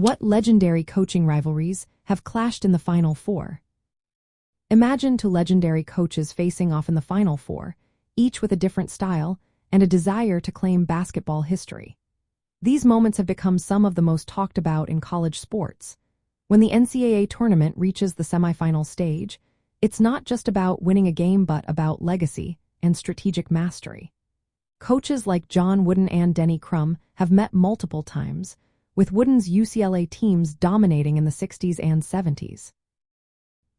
What legendary coaching rivalries have clashed in the Final Four? Imagine two legendary coaches facing off in the Final Four, each with a different style and a desire to claim basketball history. These moments have become some of the most talked about in college sports. When the NCAA tournament reaches the semifinal stage, it's not just about winning a game but about legacy and strategic mastery. Coaches like John Wooden and Denny Crum have met multiple times, with Wooden's UCLA teams dominating in the 60s and 70s.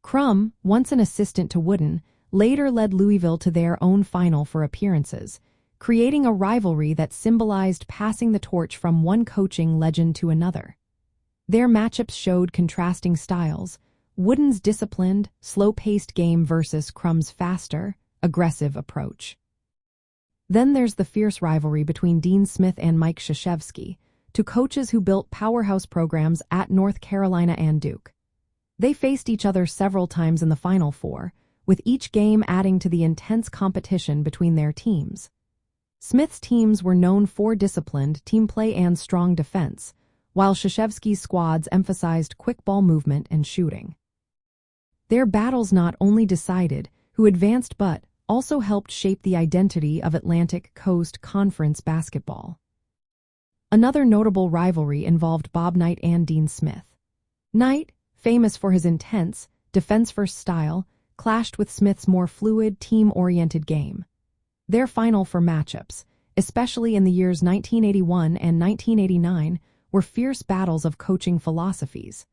Crum, once an assistant to Wooden, later led Louisville to their own Final Four appearances, creating a rivalry that symbolized passing the torch from one coaching legend to another. Their matchups showed contrasting styles: Wooden's disciplined, slow-paced game versus Crum's faster, aggressive approach. Then there's the fierce rivalry between Dean Smith and Mike Krzyzewski, two coaches who built powerhouse programs at North Carolina and Duke. They faced each other several times in the Final Four, with each game adding to the intense competition between their teams. Smith's teams were known for disciplined team play and strong defense, while Krzyzewski's squads emphasized quick ball movement and shooting. Their battles not only decided who advanced but also helped shape the identity of Atlantic Coast Conference basketball. Another notable rivalry involved Bob Knight and Dean Smith. Knight, famous for his intense, defense-first style, clashed with Smith's more fluid, team-oriented game. Their Final Four matchups, especially in the years 1981 and 1989, were fierce battles of coaching philosophies.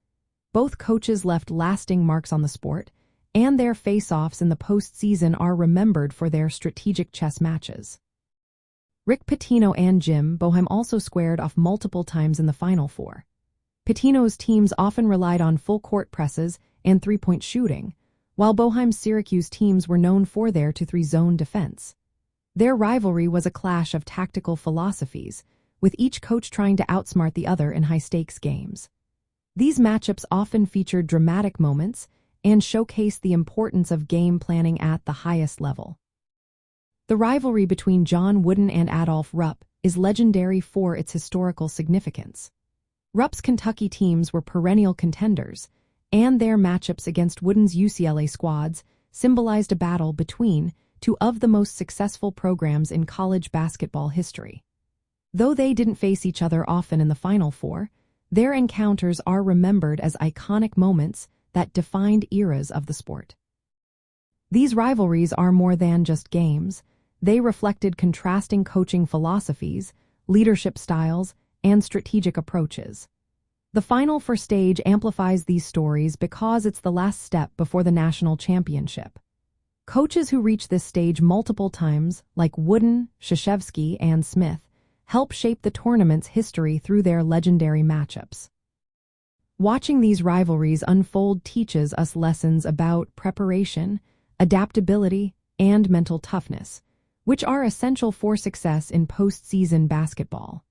Both coaches left lasting marks on the sport, and their face-offs in the postseason are remembered for their strategic chess matches. Rick Pitino and Jim Boeheim also squared off multiple times in the Final Four. Pitino's teams often relied on full-court presses and three-point shooting, while Boeheim's Syracuse teams were known for their 2-3 zone defense. Their rivalry was a clash of tactical philosophies, with each coach trying to outsmart the other in high-stakes games. These matchups often featured dramatic moments and showcased the importance of game planning at the highest level. The rivalry between John Wooden and Adolph Rupp is legendary for its historical significance. Rupp's Kentucky teams were perennial contenders, and their matchups against Wooden's UCLA squads symbolized a battle between two of the most successful programs in college basketball history. Though they didn't face each other often in the Final Four, their encounters are remembered as iconic moments that defined eras of the sport. These rivalries are more than just games. They reflected contrasting coaching philosophies, leadership styles, and strategic approaches. The Final Four stage amplifies these stories because it's the last step before the national championship. Coaches who reach this stage multiple times, like Wooden, Krzyzewski, and Smith, help shape the tournament's history through their legendary matchups. Watching these rivalries unfold teaches us lessons about preparation, adaptability, and mental toughness, which are essential for success in postseason basketball.